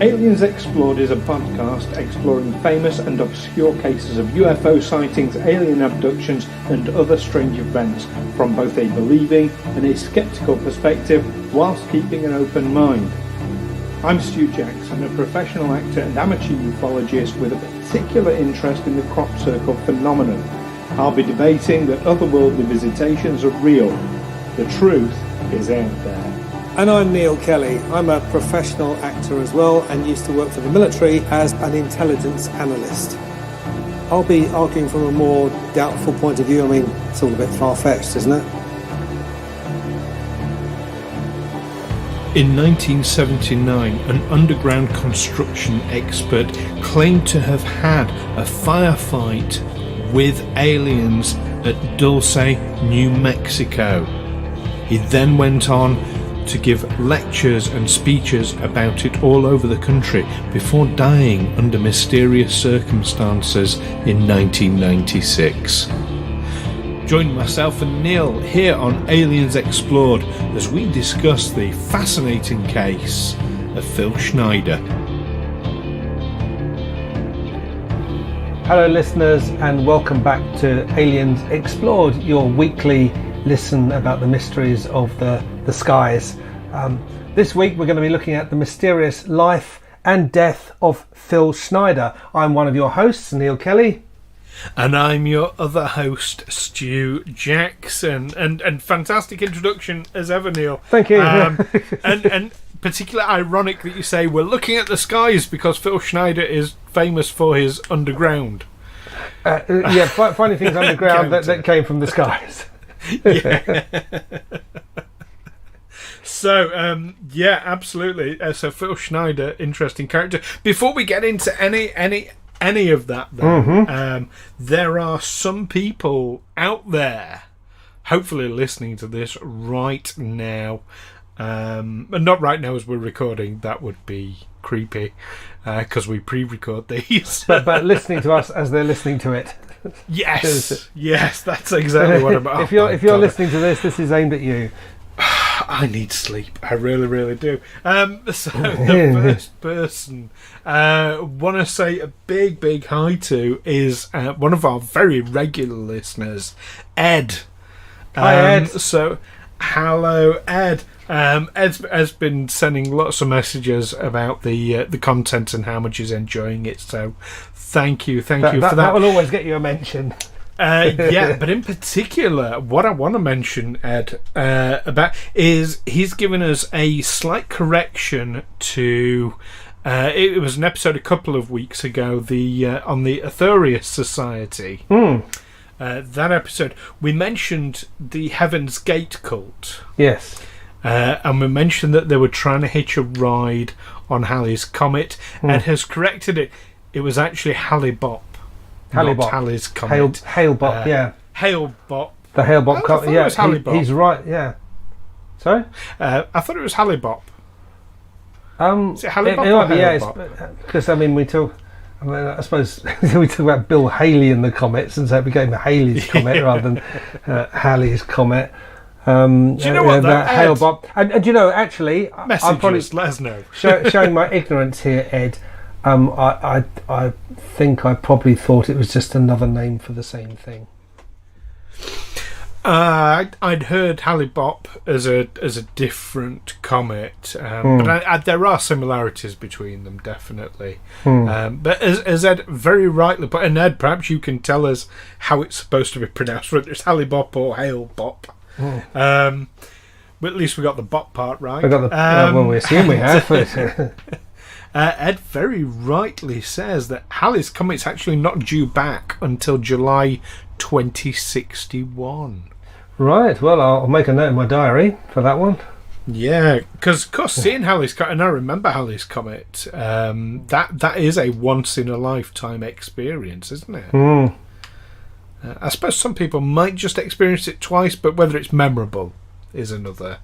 Aliens Explored is a podcast exploring famous and obscure cases of UFO sightings, alien abductions and other strange events from both a believing and a sceptical perspective whilst keeping an open mind. I'm Stu Jackson, a professional actor and amateur ufologist with a particular interest in the crop circle phenomenon. I'll be debating that otherworldly visitations are real. The truth is out there. And I'm Neil Kelly. I'm a professional actor as well and used to work for the military as an intelligence analyst. I'll be arguing from a more doubtful point of view. I mean, it's all a bit far-fetched, isn't it? In 1979, an underground construction expert claimed to have had a firefight with aliens at Dulce, New Mexico. He then went on to give lectures and speeches about it all over the country before dying under mysterious circumstances in 1996. Join myself and Neil here on Aliens Explored as we discuss the fascinating case of Phil Schneider. Hello listeners and welcome back to Aliens Explored, your weekly listen about the mysteries of the skies. This week we're going to be looking at the mysterious life and death of Phil Schneider. I'm one of your hosts, Neil Kelly. And I'm your other host, Stu Jackson. And fantastic introduction as ever, Neil. Thank you. And particularly ironic that you say we're looking at the skies because Phil Schneider is famous for his underground. Finding things underground that came from the skies. Yeah. So, absolutely. So Phil Schneider, interesting character. Before we get into any of that, though, there are some people out there, hopefully listening to this right now. And not right now as we're recording. That would be creepy because we pre-record these. but listening to us as they're listening to it. Yes, that's exactly what I'm about. If you're listening to this is aimed at you. I need sleep. I really, really do. So the first person want to say a big hi to is one of our very regular listeners, Ed. Hi, Ed. So, hello, Ed. Ed's been sending lots of messages about the content and how much he's enjoying it. So, thank you for that. That will always get you a mention. But in particular, what I want to mention, Ed, about is he's given us a slight correction to. It was an episode a couple of weeks ago, on the Aetherius Society. That episode, we mentioned the Heaven's Gate cult. Yes. And we mentioned that they were trying to hitch a ride on Halley's Comet, and has corrected it. It was actually Halley-Bop. Not Halley's Comet. Hale-Bop, yeah. Hale-Bop. The Hale-Bop Comet, yeah. It was Halley-Bop. He's right, yeah. Sorry? I thought it was Halley-Bop. Is it Halley-Bop it or might be, Hale-Bop? Because, I suppose we talk about Bill Haley and the comets, and so it became Haley's Comet rather than Halley's Comet. Do you know what, though, Hale-Bop. And you know, actually, I'm probably let us know. showing my ignorance here, Ed. I think I probably thought it was just another name for the same thing. I'd heard Halley-Bop as a different comet, but there are similarities between them, definitely. But as Ed very rightly put, and Ed, perhaps you can tell us how it's supposed to be pronounced, whether it's Halley-Bop or Hale-Bop. But at least we got the bop part right. We got the we assume we have. Ed very rightly says that Halley's Comet's actually not due back until July 2061. Right, well, I'll make a note in my diary for that one. Yeah, because of course seeing Halley's Comet, and I remember Halley's Comet, that is a once-in-a-lifetime experience, isn't it? I suppose some people might just experience it twice, but whether it's memorable is another...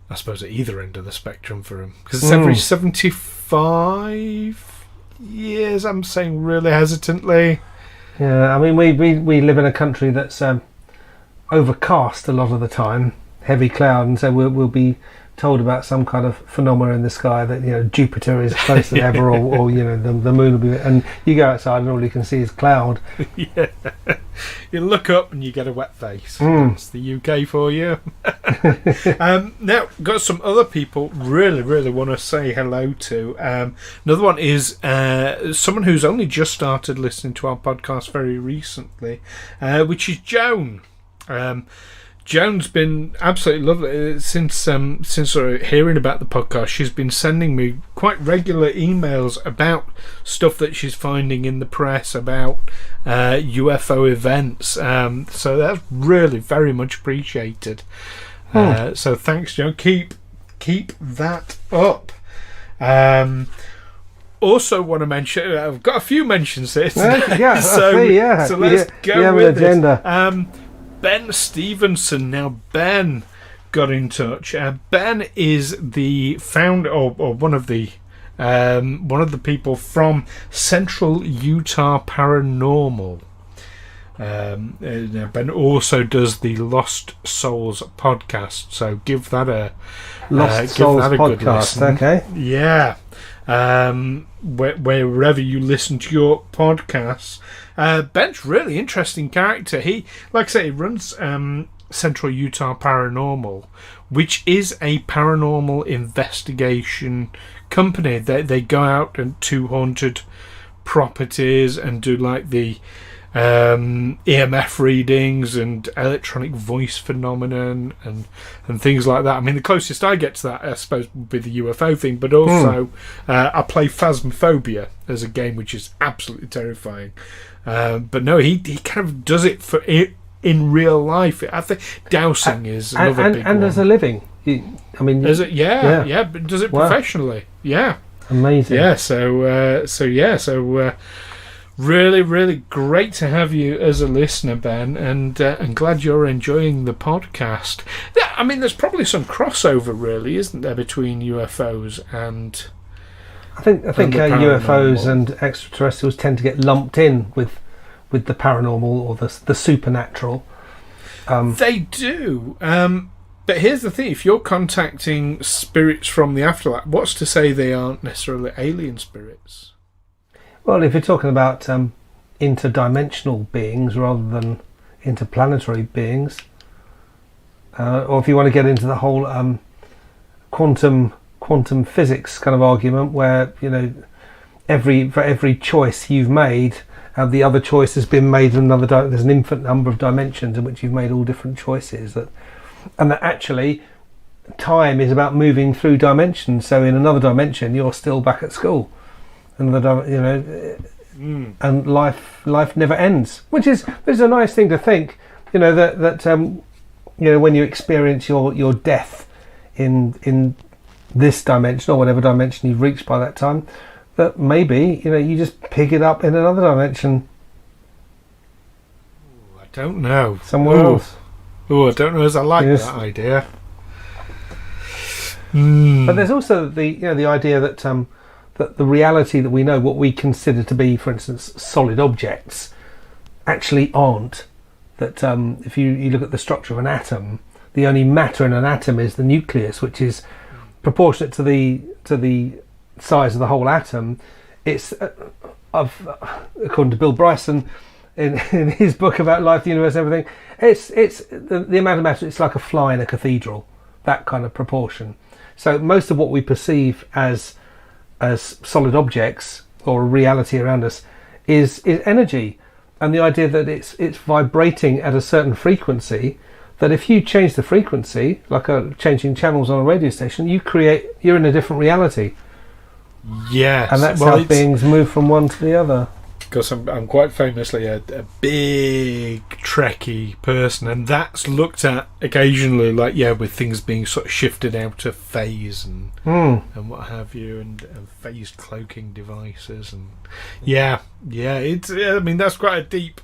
I suppose at either end of the spectrum for him. Because it's every 75 years, I'm saying really hesitantly. Yeah, I mean, we live in a country that's overcast a lot of the time, heavy cloud, and so we'll be told about some kind of phenomena in the sky that, you know, Jupiter is closer than ever, or you know, the moon will be, and you go outside and all you can see is cloud. Yeah. You look up and you get a wet face. That's the UK for you. Now, got some other people really want to say hello to. Another one is someone who's only just started listening to our podcast very recently, which is Joan. Joan's been absolutely lovely since hearing about the podcast. She's been sending me quite regular emails about stuff that she's finding in the press about UFO events. So that's really very much appreciated. So thanks, Joan. Keep that up. Also want to mention, I've got a few mentions here today. So let's go with it. Ben Stevenson. Now, Ben got in touch. Ben is the founder, or one of the people from Central Utah Paranormal. Now Ben also does the Lost Souls podcast, so give that a podcast. Good listen. Okay, yeah. Wherever you listen to your podcasts. Ben's really interesting character. He, like I say, he runs Central Utah Paranormal, which is a paranormal investigation company. They go out and to haunted properties and do like the EMF readings and electronic voice phenomenon and things like that. I mean, the closest I get to that, I suppose, would be the UFO thing, but also I play Phasmophobia as a game, which is absolutely terrifying. But no, he kind of does it in real life. I think dowsing is another big one. And as a living. I mean, does it? Yeah, but does it professionally? Yeah, amazing. Yeah, so really great to have you as a listener, Ben, and glad you're enjoying the podcast. Yeah, I mean, there's probably some crossover, really, isn't there, between UFOs and I think UFOs and extraterrestrials tend to get lumped in with the paranormal or the supernatural. They do. But here's the thing: if you're contacting spirits from the afterlife, what's to say they aren't necessarily alien spirits? Well, if you're talking about interdimensional beings rather than interplanetary beings, or if you want to get into the whole quantum physics kind of argument, where, you know, for every choice you've made, the other choice has been made in another. There's an infinite number of dimensions in which you've made all different choices. And that actually time is about moving through dimensions. So in another dimension, you're still back at school. And and life never ends, which is a nice thing to think, you know, that you know, when you experience your death in this dimension or whatever dimension you've reached by that time, that maybe, you know, you just pick it up in another dimension. I don't know. Somewhere else. Oh, I don't know as I like that idea. But there's also the idea that that the reality that we know, what we consider to be, for instance, solid objects, actually aren't. That if you look at the structure of an atom, the only matter in an atom is the nucleus, which is proportionate to the size of the whole atom. It's according to Bill Bryson in his book about life, the universe, and everything. It's the amount of matter. It's like a fly in a cathedral, that kind of proportion. So most of what we perceive as solid objects or reality around us is energy, and the idea that it's vibrating at a certain frequency, that if you change the frequency, like changing channels on a radio station, you're in a different reality. Yes, and that's how things move from one to the other. Because I'm quite famously a big Trekkie person, and that's looked at occasionally, like, with things being sort of shifted out of phase and what have you, and phased cloaking devices, and it's. I mean, that's quite a deep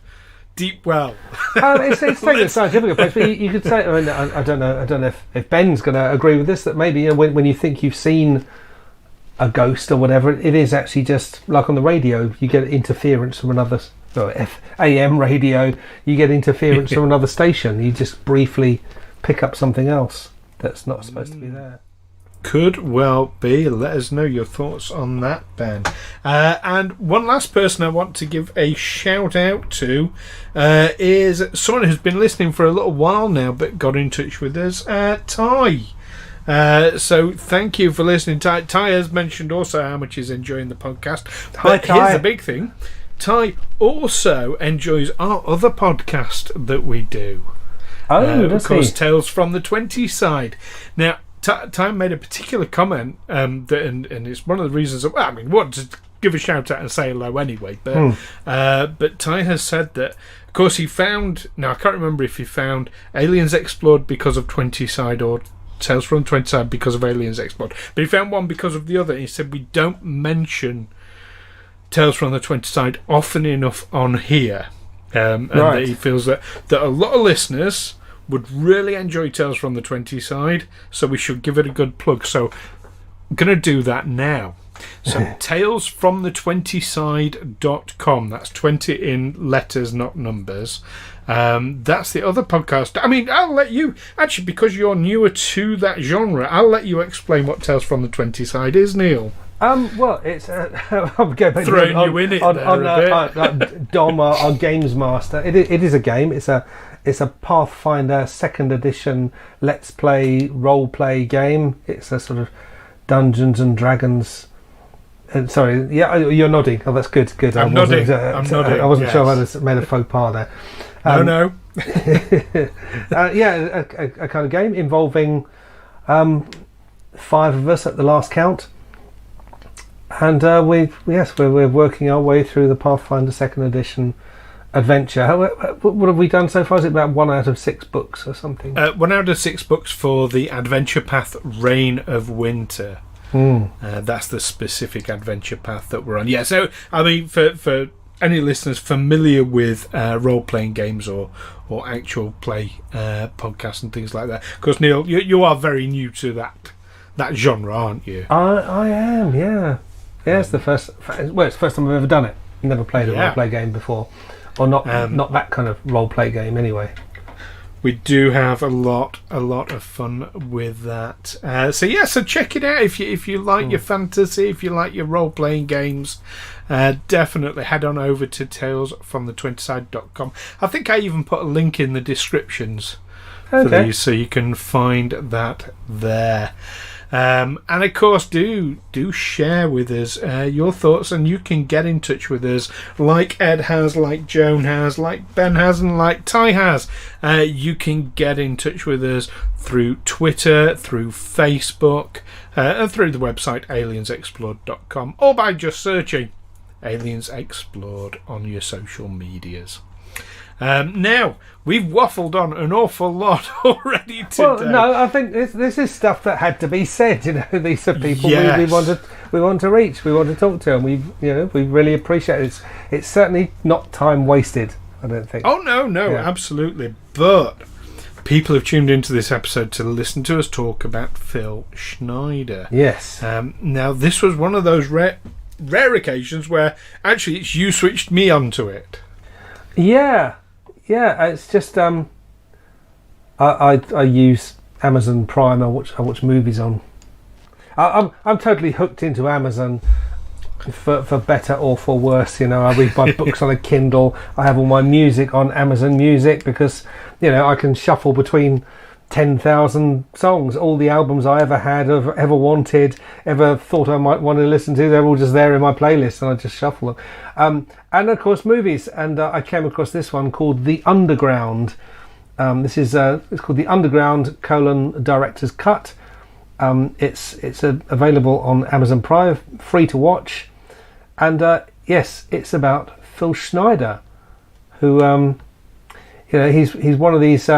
well. It's taking a scientific approach, but you could say. I mean, I don't know if Ben's going to agree with this. That maybe, you know, when you think you've seen a ghost or whatever, it is actually just like on the radio, you get interference from another AM radio, you get interference from another station, you just briefly pick up something else that's not supposed to be there. Could well be. Let us know your thoughts on that, Ben. And one last person I want to give a shout out to is someone who's been listening for a little while now but got in touch with us, Ty. So thank you for listening. Ty has mentioned also how much he's enjoying the podcast. Hi, but Ty. Here's the big thing. Ty also enjoys our other podcast that we do. Oh, of does course, he? Tales from the 20 side. Now, Ty made a particular comment, and it's one of the reasons. I wanted to give a shout out and say hello anyway. But Ty has said that, of course, he found. Now I can't remember if he found Aliens Explored because of 20 side or Tales from the 20 side because of Aliens Explored. But he found one because of the other. And he said we don't mention Tales from the 20 side often enough on here, and that he feels that a lot of listeners would really enjoy Tales from the 20 side, so we should give it a good plug. So I'm going to do that now. So talesfromthe20side.com. That's 20 in letters, not numbers. That's the other podcast. I mean, I'll let you, actually, because you're newer to that genre, I'll let you explain what Tales from the 20 side is, Neil. Well, it's I'm going back Throwing you in it there a bit. Dom, our games master. It is a game. It's a Pathfinder 2nd edition Let's Play role play game. It's a sort of Dungeons and Dragons. Sorry, yeah, you're nodding. Oh, that's good. I'm nodding. I wasn't sure if I made a faux pas there. No. Yeah, a kind of game involving 5 of us at the last count. And we're working our way through the Pathfinder 2nd edition adventure. What have we done so far? Is it about 1 out of 6 books or something? 1 out of 6 books for the adventure path Reign of Winter. That's the specific adventure path that we're on. Yeah, so I mean, for any listeners familiar with role-playing games or actual play podcasts and things like that, of course, Neil, you are very new to that genre, aren't you? I am, yeah. Yeah, it's the first time I've ever done it. Never played a role-play game before. Or not that kind of role-play game, anyway. We do have a lot of fun with that. So check it out if you like your fantasy, if you like your role-playing games. Definitely head on over to talesfromthe20side.com. I think I even put a link in the descriptions for these, so you can find that there. And of course, do share with us your thoughts, and you can get in touch with us like Ed has, like Joan has, like Ben has, and like Ty has. You can get in touch with us through Twitter, through Facebook, and through the website aliensexplored.com, or by just searching Aliens Explored on your social medias. Now, we've waffled on an awful lot already today. Well, no, I think this is stuff that had to be said. These are people we want to reach, we want to talk to, and we really appreciate it. It's certainly not time wasted, I don't think. Oh no, absolutely. But people have tuned into this episode to listen to us talk about Phil Schneider. Yes. Now, this was one of those rare occasions where actually it's you switched me onto it. Yeah, it's just I use Amazon Prime. I watch movies on. I'm totally hooked into Amazon for better or for worse. I read my books on a Kindle. I have all my music on Amazon Music because I can shuffle between 10,000 songs, all the albums I ever had, ever wanted, ever thought I might want to listen to. They're all just there in my playlist, and I just shuffle them. And of course, movies. And I came across this one called The Underground. It's called The Underground: Director's Cut. It's available on Amazon Prime, free to watch. And yes, it's about Phil Schneider, who he's one of these.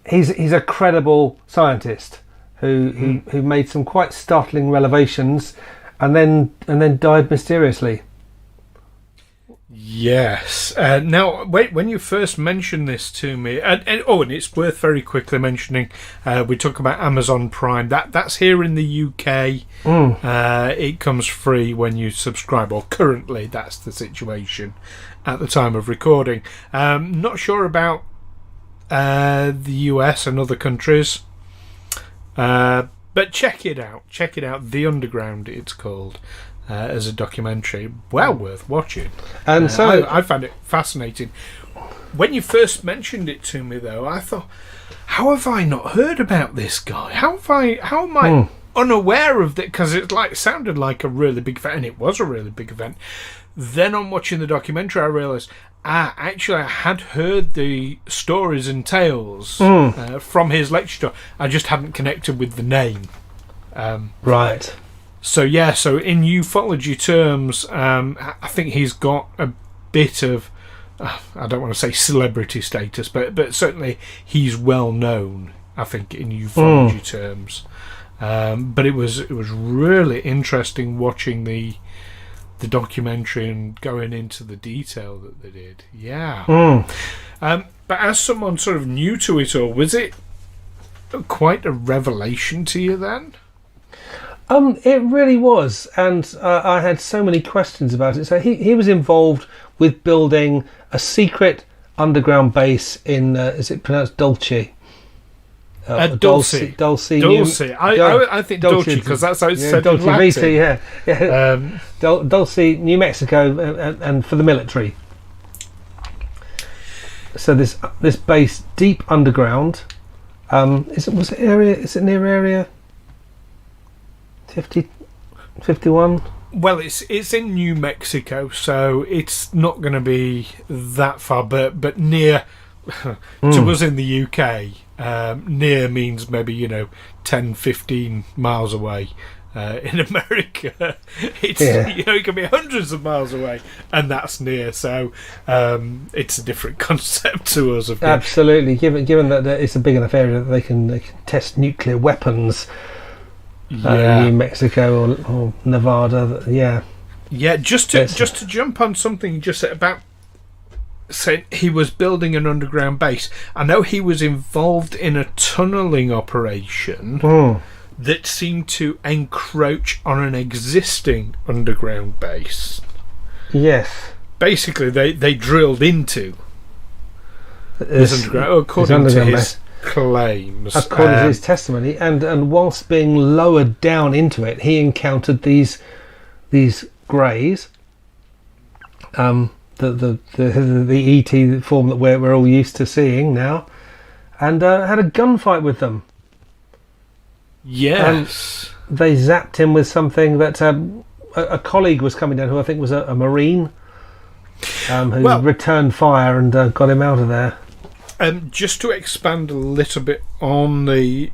He's a credible scientist who made some quite startling revelations, and then died mysteriously. Yes. Now, wait. When you first mentioned this to me, and it's worth very quickly mentioning. We talk about Amazon Prime. That's here in the UK. It comes free when you subscribe, or currently that's the situation at the time of recording. Not sure about the US and other countries. But check it out. Check it out. The Underground, it's called, as a documentary. Well worth watching. And so I found it fascinating. When you first mentioned it to me, though, I thought, how have I not heard about this guy? How am I unaware of that? Because it sounded like a really big event, and it was a really big event. Then on watching the documentary, I realised, actually, I had heard the stories and tales from his lecture. I just hadn't connected with the name. Right. So in ufology terms, I think he's got a bit of, I don't want to say celebrity status, but certainly he's well known, I think, in ufology terms. But it was really interesting watching the documentary and going into the detail that they did. Yeah. But as someone sort of new to it all, was it quite a revelation to you then? It really was, and I had so many questions about it. So he was involved with building a secret underground base in, is it pronounced Dulce? Dulce. I think Dulce, because that's how it's said Dulce in Latin. Vita, yeah. Dulce, New Mexico, and for the military. So this base deep underground. Is it near area 50, 51? Well, it's in New Mexico, so it's not going to be that far, but near to us in the UK. Near means maybe 10, 15 miles away. In America, it's it can be hundreds of miles away, and that's near. So it's a different concept to us. Of course. Absolutely, given that it's a big enough area that they can test nuclear weapons. New Mexico or Nevada. Yeah. Just to jump on something you just said about saying he was building an underground base. I know he was involved in a tunnelling operation that seemed to encroach on an existing underground base. Yes. Basically, they drilled into this underground, according to his claims. According to his testimony, and whilst being lowered down into it, he encountered these greys. The ET form that we're all used to seeing now, and had a gunfight with them. Yes. They zapped him with something that a colleague was coming down, who I think was a Marine, who returned fire and got him out of there. Just to expand a little bit on the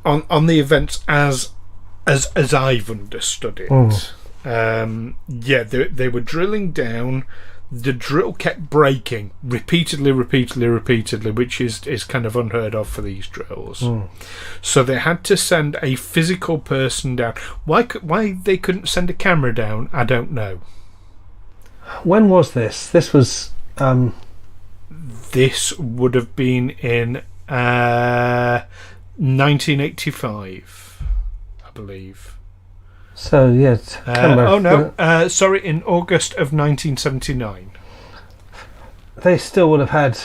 events as I've understood it. They were drilling down. The drill kept breaking repeatedly, which is kind of unheard of for these drills. So they had to send a physical person down. Why they couldn't send a camera down, I don't know. When was this? This was... This would have been in 1985, I believe. So, yeah. Sorry, in August of 1979. They still would have had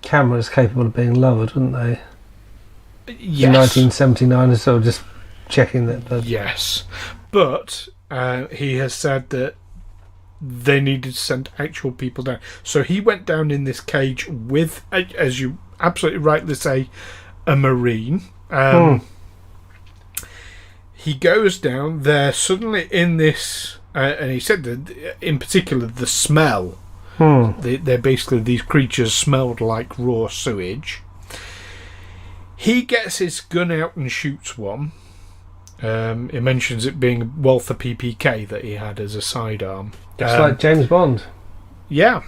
cameras capable of being lowered, wouldn't they? Yes. In 1979, so just checking that. Yes. But he has said that they needed to send actual people down. So he went down in this cage with, as you absolutely rightly say, a Marine. He goes down there suddenly in this, and he said that in particular the smell. They're basically, these creatures smelled like raw sewage. He gets his gun out and shoots one. He mentions it being Walther PPK that he had as a sidearm. It's like James Bond. Yeah.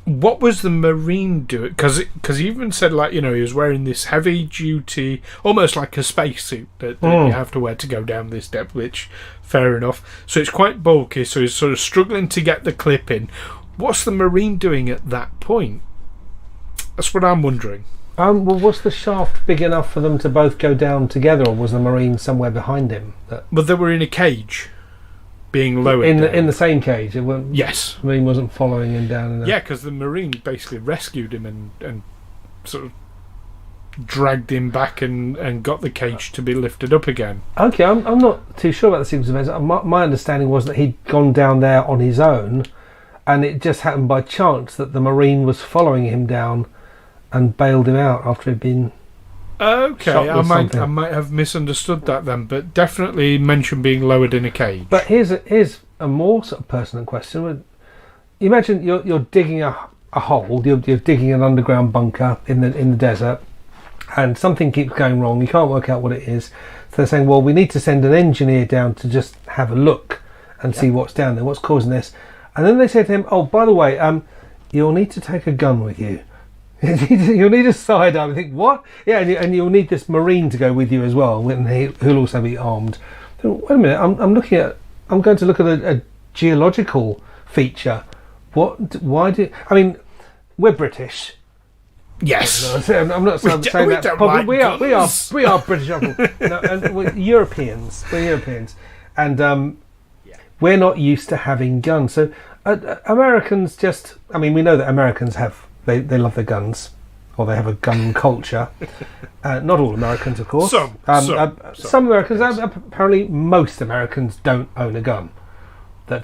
What was the Marine doing? Because he even said, he was wearing this heavy duty, almost like a spacesuit that you have to wear to go down this depth, which, fair enough. So it's quite bulky, so he's sort of struggling to get the clip in. What's the Marine doing at that point? That's what I'm wondering. Was the shaft big enough for them to both go down together, or was the Marine somewhere behind him? But they were in a cage, being lowered in the same cage. Yes. The Marine wasn't following him down. Yeah, because the Marine basically rescued him and sort of dragged him back and got the cage to be lifted up again. Okay, I'm not too sure about the sequence of events. My understanding was that he'd gone down there on his own, and it just happened by chance that the Marine was following him down and bailed him out after he'd been okay. shot with something. I might have misunderstood that then, but definitely mentioned being lowered in a cage. But here's a more sort of pertinent question. Imagine you're digging a hole. You're digging an underground bunker in the desert, and something keeps going wrong. You can't work out what it is. So they're saying, well, we need to send an engineer down to just have a look and see what's down there, what's causing this. And then they say to him, oh, by the way, you'll need to take a gun with you. You'll need a sidearm. I think, what? Yeah, and you'll need this Marine to go with you as well, and who'll also be armed. So, wait a minute, I'm going to look at a geological feature. Why I mean, we're British. Yes. I'm not saying that. Don't But like we are British. No, and we're Europeans. And we're not used to having guns. So Americans just. I mean, we know that Americans they love their guns, or they have a gun culture. Not all Americans, of course. Some Americans. Yes. Apparently, most Americans don't own a gun.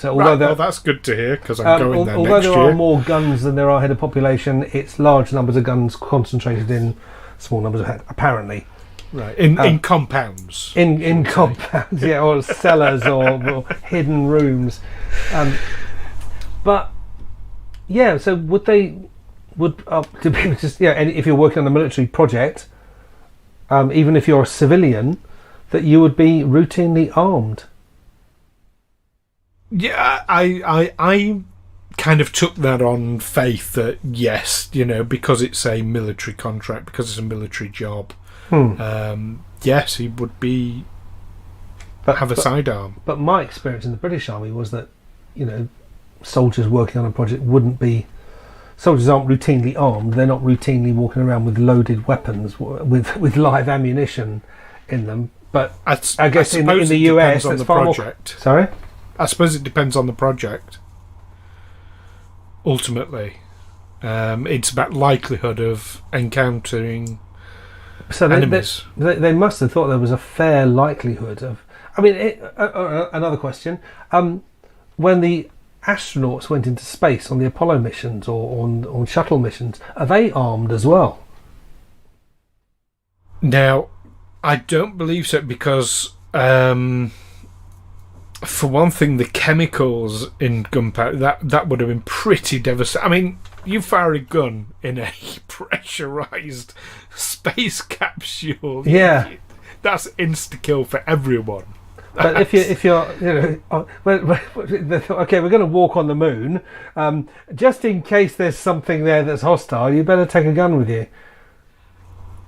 Well, that's good to hear, because I'm going there next year. Although there are more guns than there are head of population, it's large numbers of guns concentrated in small numbers of head, apparently. Right, in compounds. In compounds, yeah, or cellars or hidden rooms. But, yeah, so do people just, and if you're working on a military project, even if you're a civilian, that you would be routinely armed? Yeah, I kind of took that on faith that yes, because it's a military contract, because it's a military job. Yes, he would have a sidearm. But my experience in the British Army was that, soldiers working on a project soldiers aren't routinely armed. They're not routinely walking around with loaded weapons with live ammunition in them. But I guess in the US, that's far more. Sorry? I suppose it depends on the project. Ultimately, it's about likelihood of encountering enemies. They must have thought there was a fair likelihood of. I mean, another question: when the astronauts went into space on the Apollo missions or on shuttle missions, are they armed as well? Now, I don't believe so, because. For one thing, the chemicals in gunpowder, that would have been pretty devastating. I mean, you fire a gun in a pressurised space capsule. Yeah. That's insta-kill for everyone. But if you're okay, we're going to walk on the moon, just in case there's something there that's hostile, you better take a gun with you.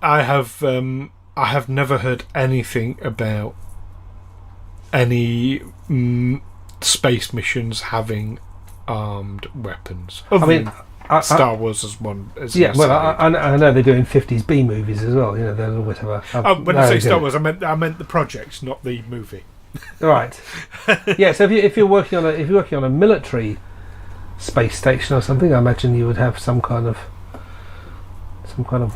I have never heard anything about any space missions having armed weapons. Star Wars is one. I know they're doing 50s B movies as well. They'll always have when I say Star Wars, I meant the project, not the movie. Right. Yeah. So if you're working on a military space station or something, I imagine you would have some kind of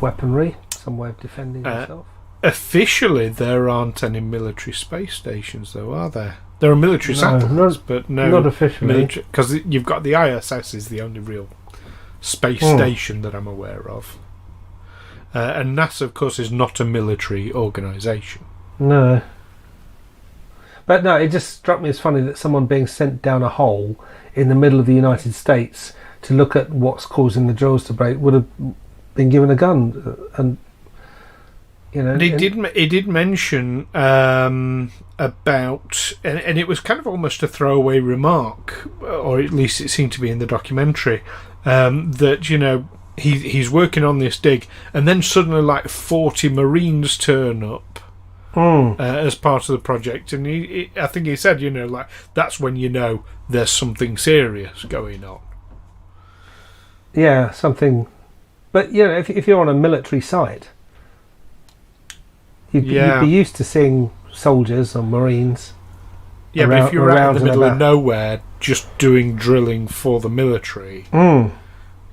weaponry, some way of defending yourself. Officially, there aren't any military space stations, though, are there? There are military satellites, but no, not officially. Because you've got the ISS is the only real space station that I'm aware of, and NASA, of course, is not a military organisation. No, but no, it just struck me as funny that someone being sent down a hole in the middle of the United States to look at what's causing the drills to break would have been given a gun and. He did mention about, and it was kind of almost a throwaway remark, or at least it seemed to be in the documentary, that he's working on this dig, and then suddenly like 40 Marines turn up as part of the project, and I think he said, like that's when there's something serious going on. Yeah, something, but if you're on a military site. You'd be used to seeing soldiers or Marines. Yeah, but if you're out in the middle of nowhere just doing drilling for the military,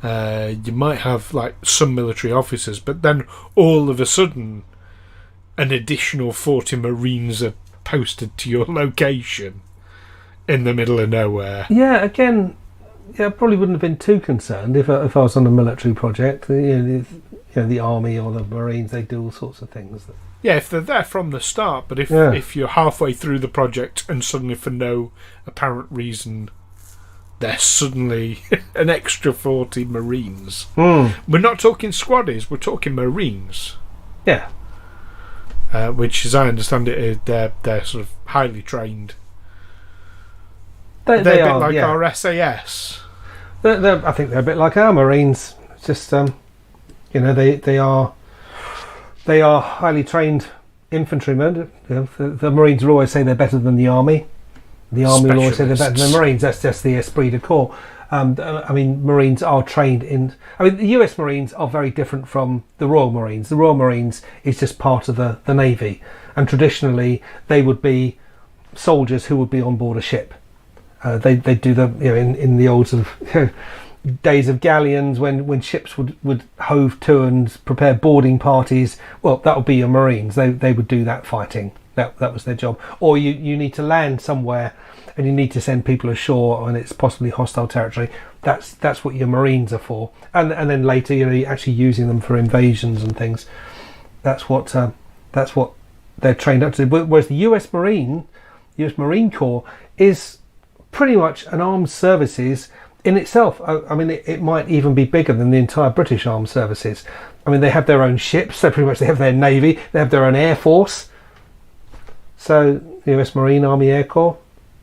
You might have like some military officers, but then all of a sudden an additional 40 Marines are posted to your location in the middle of nowhere. Yeah, again, I probably wouldn't have been too concerned if I was on a military project. The army or the Marines, they do all sorts of things. Yeah, if they're there from the start, but if you're halfway through the project and suddenly for no apparent reason there's suddenly an extra 40 Marines. We're not talking squaddies, we're talking Marines. Yeah. Which, as I understand it, they're sort of highly trained. They're a bit like our SAS. I think they're a bit like our Marines. It's just, they are highly trained infantrymen. The Marines will always say they're better than the Army. The Army will always say they're better than the Marines. That's just the esprit de corps. Marines are trained in... the US Marines are very different from the Royal Marines. The Royal Marines is just part of the Navy. And traditionally, they would be soldiers who would be on board a ship. They do in the old sort of days of galleons when ships would hove to and prepare boarding parties. Well, that would be your Marines. They would do that fighting. That was their job. Or you need to land somewhere and you need to send people ashore and it's possibly hostile territory. That's what your Marines are for. And then later, you're actually using them for invasions and things. That's what they're trained up to do. Whereas the US Marine Corps is pretty much an armed services in itself. It might even be bigger than the entire British armed services. They have their own ships. They have their navy. They have their own air force. So the US Marine Army Air Corps,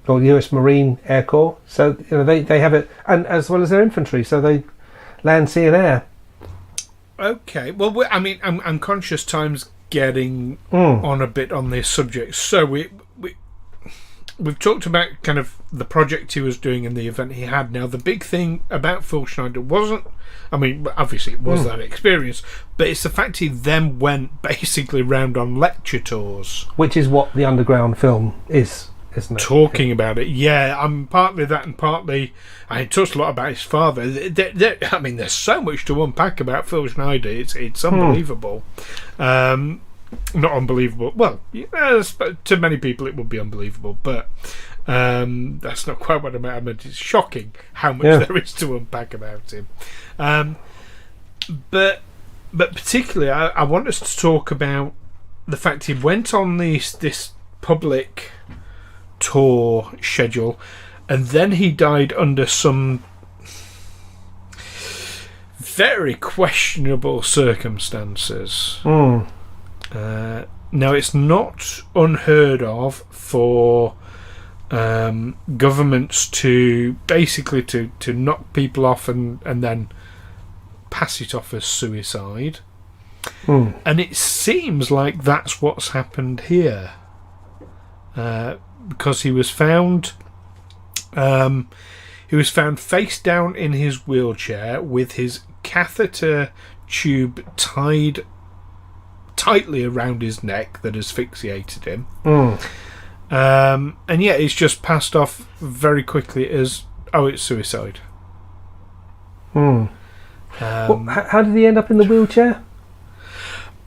or US Marine Air Corps. So they have it, and as well as their infantry. So they land, sea, and air. Okay. Well, I'm conscious time's getting on a bit on this subject. So we've talked about kind of the project he was doing and the event he had. Now, the big thing about Phil Schneider wasn't... obviously it was that experience, but it's the fact he then went basically round on lecture tours. Which is what the Underground film is, isn't it? Talking about it, yeah. Partly that and partly... I talked a lot about his father. There's so much to unpack about Phil Schneider. It's unbelievable. Not unbelievable. Well, to many people it would be unbelievable, but that's not quite what I meant. It's shocking how much there is to unpack about him. But particularly, I want us to talk about the fact he went on this public tour schedule, and then he died under some very questionable circumstances. Now, it's not unheard of for governments to basically to knock people off and then pass it off as suicide. And it seems like that's what's happened here, because he was found face down in his wheelchair with his catheter tube tied tightly around his neck that asphyxiated him. And yet it's just passed off very quickly as, it's suicide. How did he end up in the wheelchair?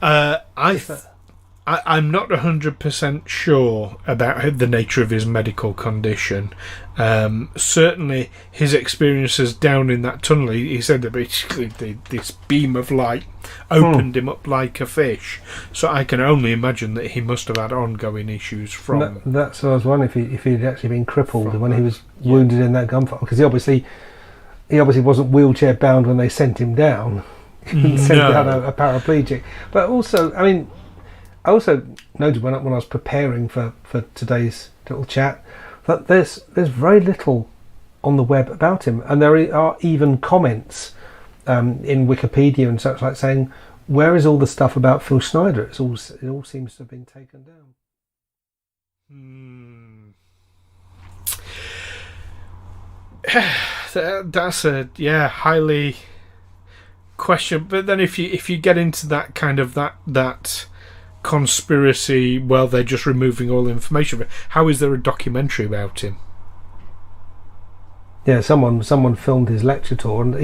I'm not 100% sure about the nature of his medical condition. Certainly his experiences down in that tunnel, he said that basically this beam of light opened him up like a fish. So I can only imagine that he must have had ongoing issues from... That's what I was wondering, if he'd actually been crippled when he was wounded in that gunfight. Because he obviously wasn't wheelchair bound when they sent him down. He sent down a paraplegic. But also, I also noted when I was preparing for today's little chat that there's very little on the web about him, and there are even comments in Wikipedia and such like saying, "Where is all the stuff about Phil Schneider? It all seems to have been taken down." That's a highly question. But then if you get into that kind of that conspiracy, well, they're just removing all the information. How is there a documentary about him? Yeah, someone filmed his lecture tour, and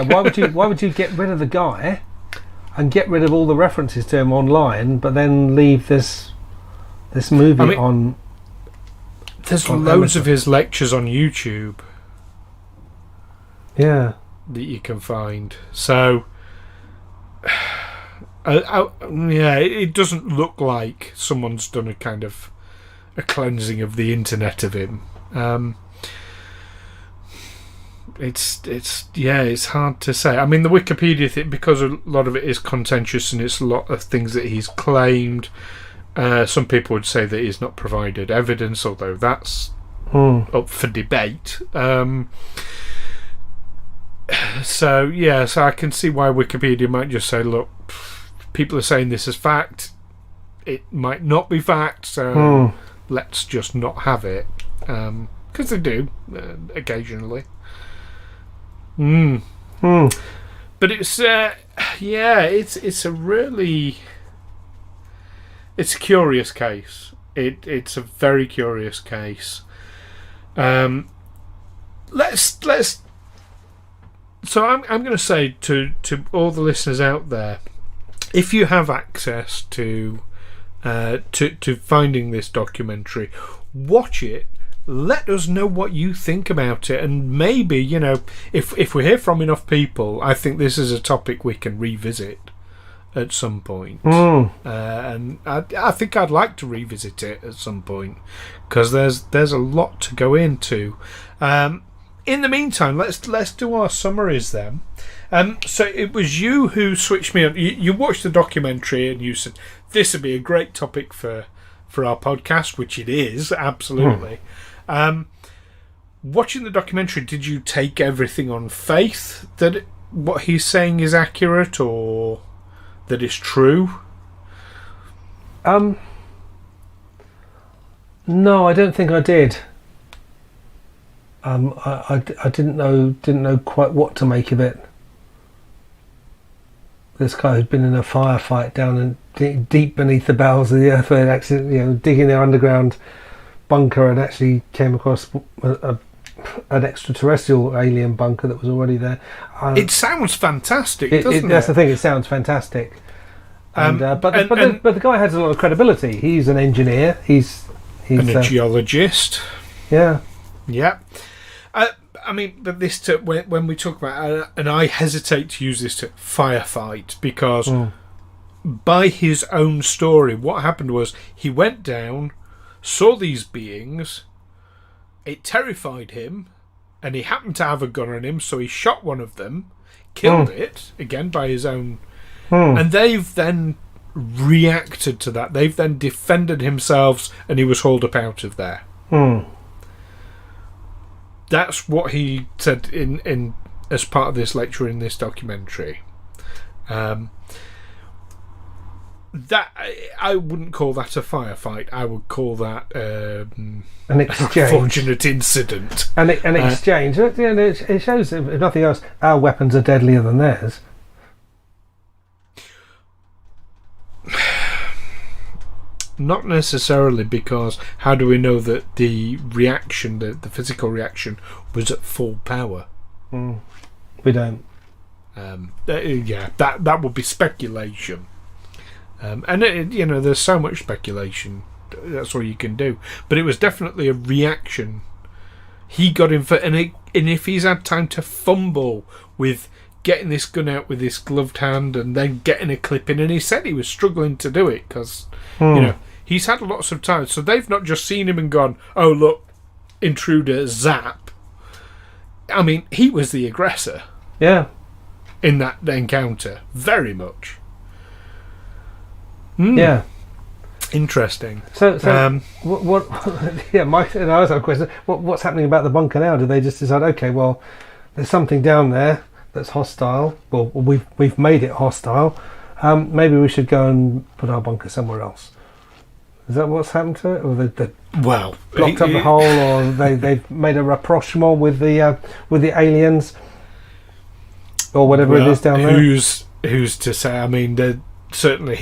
why would you get rid of the guy and get rid of all the references to him online, but then leave this movie on? There's on loads Amazon. of his lectures on YouTube. Yeah, that you can find. So, it doesn't look like someone's done a kind of a cleansing of the internet of him. It's hard to say. I mean, the Wikipedia thing, because a lot of it is contentious and it's a lot of things that he's claimed. Some people would say that he's not provided evidence, although that's up for debate. So I can see why Wikipedia might just say, look, people are saying this is fact. It might not be fact, so let's just not have it. Because they do, occasionally. But it's a really... It's a curious case. It's a very curious case. Let's. So I'm going to say to all the listeners out there, if you have access to finding this documentary, watch it. Let us know what you think about it, and maybe, if we hear from enough people, I think this is a topic we can revisit at some point. And I think I'd like to revisit it at some point, because there's a lot to go into. In the meantime, let's do our summaries then. So it was you who switched me on. You watched the documentary and you said this would be a great topic for our podcast, which it is, absolutely. Watching the documentary, did you take everything on faith that what he's saying is accurate, or that it's true? No, I don't think I did. I didn't know quite what to make of it. This guy who'd been in a firefight down in deep beneath the bowels of the earth, where actually, digging their underground bunker, and actually came across an extraterrestrial alien bunker that was already there. It sounds fantastic, doesn't it? That's the thing. It sounds fantastic. But the guy has a lot of credibility. He's an engineer. He's a geologist. Yeah. Yeah. I mean, but this when we talk about, and I hesitate to use this to firefight, because by his own story, what happened was he went down, saw these beings, it terrified him, and he happened to have a gun on him, so he shot one of them, killed it, again by his own, and they've then reacted to that. They've then defended themselves, and he was hauled up out of there. That's what he said in as part of this lecture in this documentary. That I wouldn't call that a firefight. I would call that an exchange, unfortunate incident, an exchange. It shows, if nothing else, our weapons are deadlier than theirs. Not necessarily, because how do we know that the reaction, the physical reaction, was at full power? We don't. That would be speculation. And there's so much speculation. That's all you can do. But it was definitely a reaction. He got in for, and if he's had time to fumble with getting this gun out with this gloved hand and then getting a clip in, and he said he was struggling to do it because he's had lots of time. So they've not just seen him and gone, "Oh look, intruder, zap." I mean, he was the aggressor. Yeah. In that encounter, very much. Yeah. Interesting. So what? Yeah, Mike and I was have a question. What's happening about the bunker now? Did they just decide, okay, well, there's something down there that's hostile. Well, we've made it hostile. Maybe we should go and put our bunker somewhere else. Is that what's happened to it, or they blocked up the hole, or they've made a rapprochement with the aliens, or whatever it is down there? Who's to say? I mean, certainly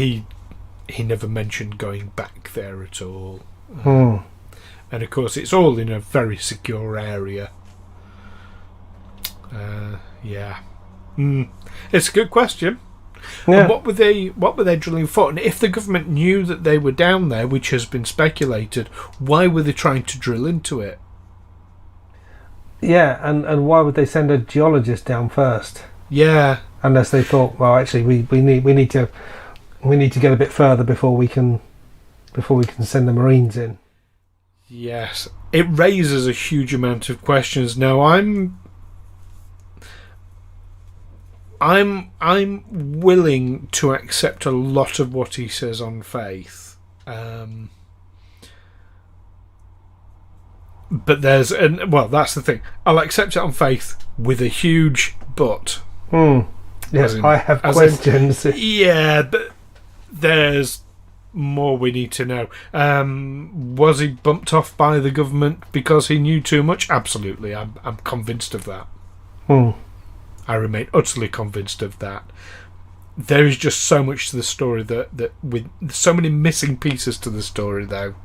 he never mentioned going back there at all. And of course, it's all in a very secure area. It's a good question. Yeah. And what were they drilling for? And if the government knew that they were down there, which has been speculated, why were they trying to drill into it? Yeah, and why would they send a geologist down first? Yeah. Unless they thought, well, actually, we need to get a bit further before we can send the Marines in. Yes, it raises a huge amount of questions. Now, I'm willing to accept a lot of what he says on faith, but that's the thing. I'll accept it on faith with a huge but. Yes, I have questions. But there's more we need to know. Was he bumped off by the government because he knew too much? Absolutely, I'm convinced of that. I remain utterly convinced of that. There is just so much to the story that with so many missing pieces to the story, though,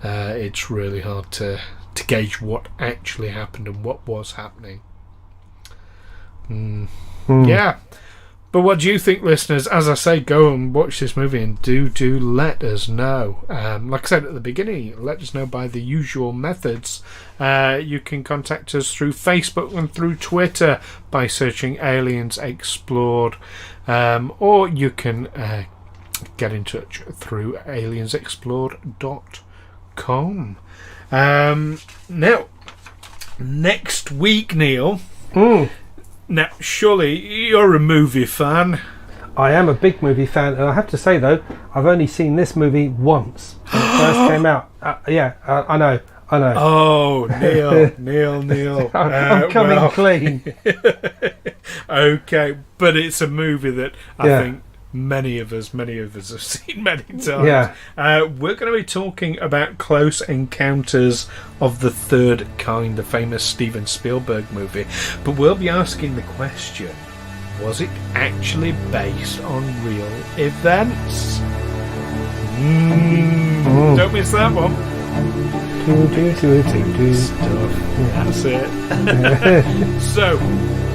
it's really hard to gauge what actually happened and what was happening. Yeah. But what do you think, listeners? As I say, go and watch this movie and do let us know. Like I said at the beginning, let us know by the usual methods. You can contact us through Facebook and through Twitter by searching Aliens Explored, or you can get in touch through aliensexplored.com. Now, next week, Neil. Now, surely you're a movie fan. I am a big movie fan, and I have to say, though, I've only seen this movie once when it first came out. I know. Oh, Neil. I'm coming clean. Okay, but it's a movie that I think many of us have seen many times. Yeah. We're going to be talking about Close Encounters of the Third Kind, the famous Steven Spielberg movie. But we'll be asking the question, was it actually based on real events? Don't miss that one. Stuff. That's it. So,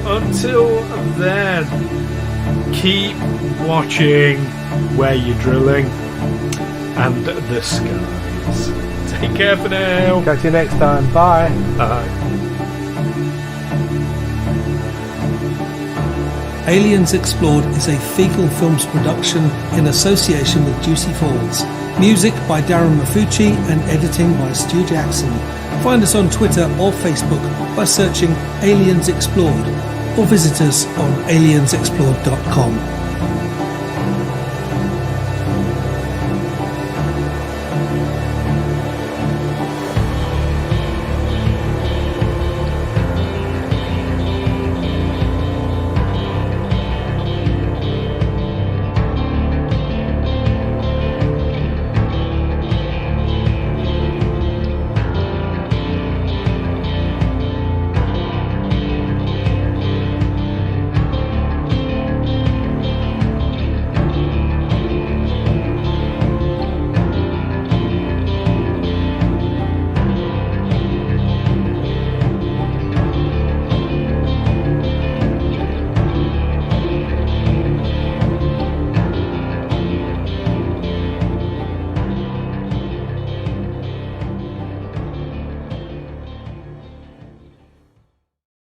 until then, keep watching where you're drilling and the skies. Take care for now. Catch you next time. Bye. Bye. Aliens Explored is a Fecal Films production in association with Juicy Falls. Music by Darren Mafucci and editing by Stu Jackson. Find us on Twitter or Facebook by searching Aliens Explored, or visit us on aliensexplored.com.